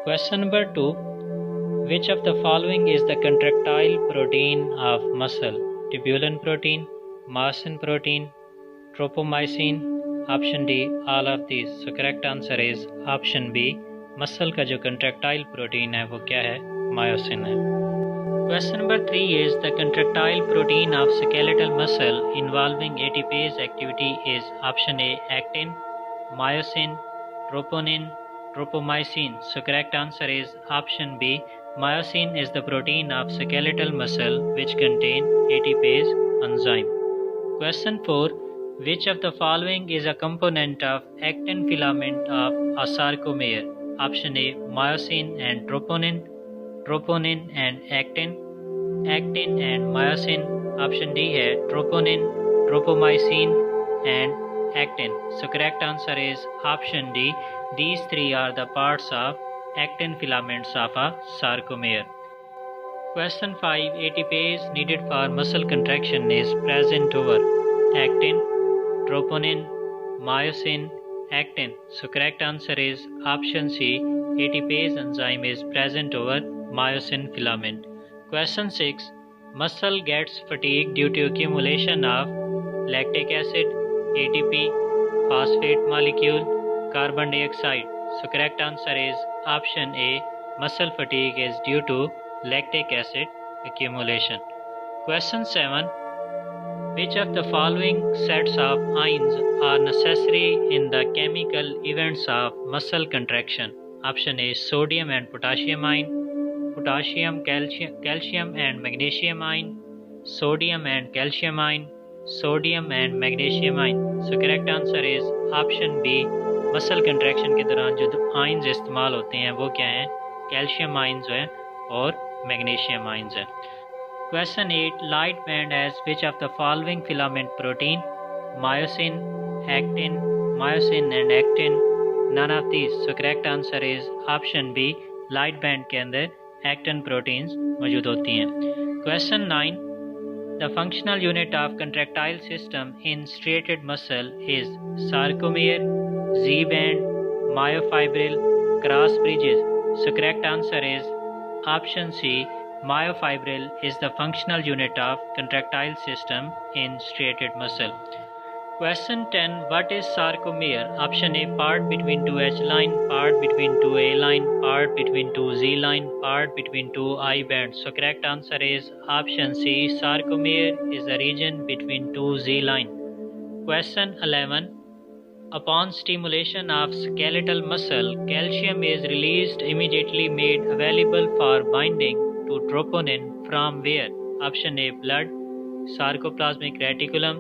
Question number 2. Which of the following is the contractile protein of muscle? Tubulin protein, myosin protein, tropomyosin, option D, all of these. So correct answer is option B. Muscle का जो contractile protein है वो क्या है? Myosin है. Question number 3 is the contractile protein of skeletal muscle involving ATPase activity is option A, actin, myosin, troponin, tropomyosin. So correct answer is option B. Myosin is the protein of skeletal muscle which contain ATPase enzyme. Question 4. Which of the following is a component of actin filament of a sarcomere? Option A, myosin and troponin, troponin and actin, actin and myosin. Option D है troponin, tropomyosin and actin. So correct answer is option D. These three are the parts of actin filaments of a sarcomere. Question 5. ATPase needed for muscle contraction is present over actin, troponin, myosin, actin. So correct answer is option C. ATPase enzyme is present over myosin filament. Question 6. Muscle gets fatigued due to accumulation of lactic acid, ATP, phosphate molecule, carbon dioxide. So correct answer is option A. Muscle fatigue is due to lactic acid accumulation. Question 7. Which of the following sets of ions are necessary in the chemical events of muscle contraction? Option A, sodium and potassium ion, potassium, calcium and magnesium ion, sodium and calcium ion, sodium and magnesium ion. So correct answer is option B. Muscle contraction के दौरान जो ions इस्तेमाल होते हैं वो क्या हैं? Calcium ions हैं और मैग्नीशियम आयंस हैं. Question 8. Light band has which of the following filament protein? Myosin, actin, myosin and actin. None of these. So correct answer is option B. Light band के अंदर actin proteins मौजूद होती हैं. Question 9. The functional unit of contractile system in striated muscle is sarcomere, Z-band, myofibril, cross bridges. So correct answer is option C. Myofibril is the functional unit of contractile system in striated muscle. Question 10. What is sarcomere? Option A, part between two H line, part between two A line, part between two Z line, part between two I bands. So correct answer is option C. Sarcomere is the region between two Z line. Question 11. Upon stimulation of skeletal muscle, calcium is released immediately made available for binding to troponin from where? Option A, blood, sarcoplasmic reticulum,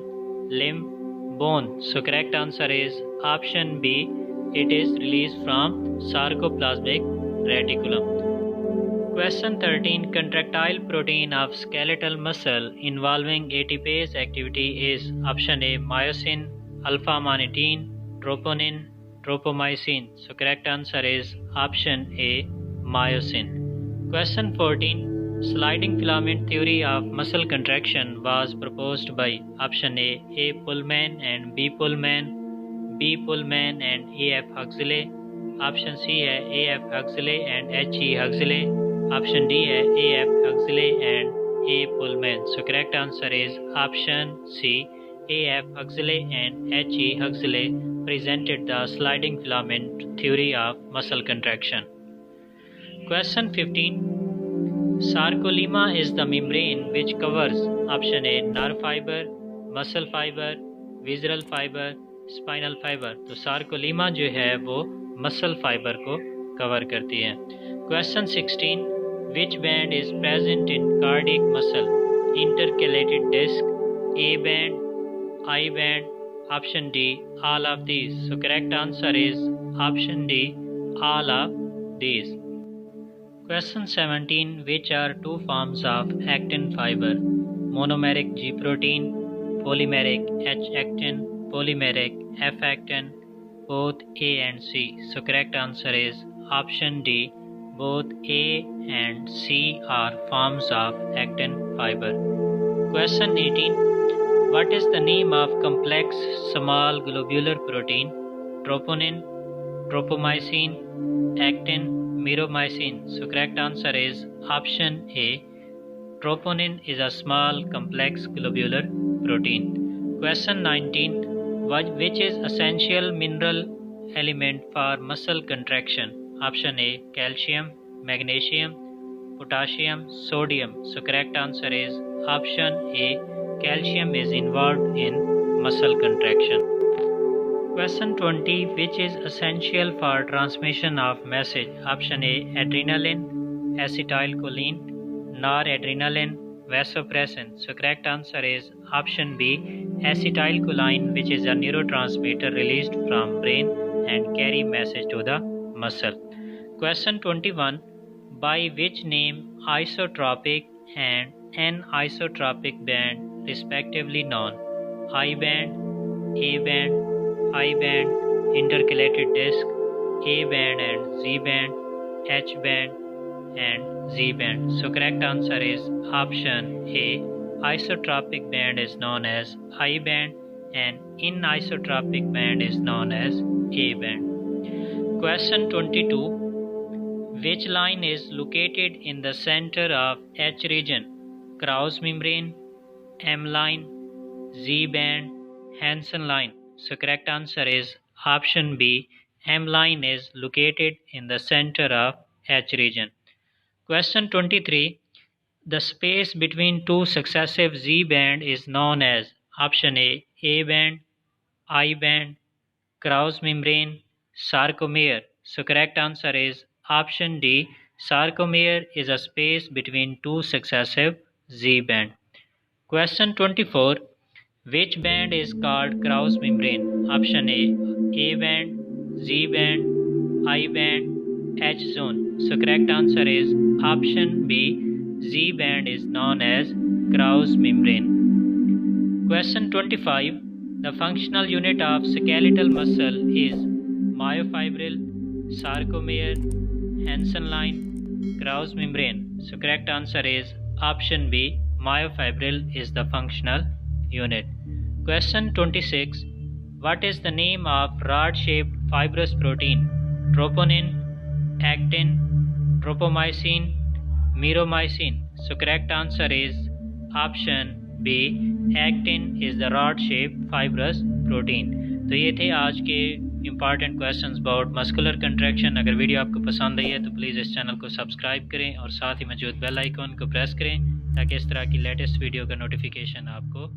limb, bone. So correct answer is option B. It is released from sarcoplasmic reticulum. Question 13. Contractile protein of skeletal muscle involving ATPase activity is option A, myosin, alpha-myosin, troponin, tropomyosin. So correct answer is option A, myosin. Question 14. Sliding filament theory of muscle contraction was proposed by option A, Pullman and B. Pullman, B. Pullman and A.F. Huxley. Option C है A.F. Huxley and H.E. Huxley. Option D है A.F. Huxley and A. Pullman. So correct answer is option C. A.F. Huxley and H.E. Huxley presented the sliding filament theory of muscle contraction. Question 15. Sarcolemma is the membrane which covers option A, nerve fiber, muscle fiber, visceral fiber, spinal fiber. तो sarcolemma जो है वो muscle fiber को cover करती है. Question 16. Which band is present in cardiac muscle? Intercalated disc, A band, I band. Option D, all of these. So correct answer is option D, all of these. Question 17. Which are two forms of actin fiber? Monomeric G protein, polymeric H actin, polymeric F actin, both A and C. So correct answer is option D. Both A and C are forms of actin fiber. Question 18. What is the name of complex small globular protein? Troponin, tropomyosin, actin, Meromycin. So correct answer is option A. Troponin is a small complex globular protein. Question 19. Which is essential mineral element for muscle contraction? Option A. Calcium, magnesium, potassium, sodium. So correct answer is option A. Calcium is involved in muscle contraction. Question 20. Which is essential for transmission of message? Option A. Adrenaline, acetylcholine, noradrenaline, vasopressin. So correct answer is option B. Acetylcholine, which is a neurotransmitter released from brain and carry message to the muscle. Question 21. By which name isotropic and anisotropic band respectively known? I band, A band, I band, intercalated disc, A band and Z band, H band and Z band. So correct answer is option A. Isotropic band is known as I band and anisotropic band is known as A band. Question 22. Which line is located in the center of H region? Krauss membrane, M line, Z band, Hansen line. So correct answer is option B. M line is located in the center of H region. Question 23. The space between two successive Z band is known as option A band, I band, Krauss membrane, sarcomere. So correct answer is option D. Sarcomere is a space between two successive Z band. Question 24. Which band is called Krauss membrane? Option A band, Z band, I band, H zone. So correct answer is option B. Z band is known as Krauss membrane. Question 25. The functional unit of skeletal muscle is myofibril, sarcomere, Hansen line, Krauss membrane. So correct answer is option B. Myofibril is the functional unit. Question 26. What is the name of rod-shaped fibrous protein? Troponin, actin, tropomycin, meromycin. So correct answer is option B. Actin is the rod-shaped fibrous protein. तो ये थे आज के important questions about muscular contraction. अगर video आपको पसंद आई है तो प्लीज़ इस चैनल को सब्सक्राइब करें और साथ ही मौजूद बेल आइकॉन को प्रेस करें ताकि इस तरह की लेटेस्ट वीडियो का नोटिफिकेशन आपको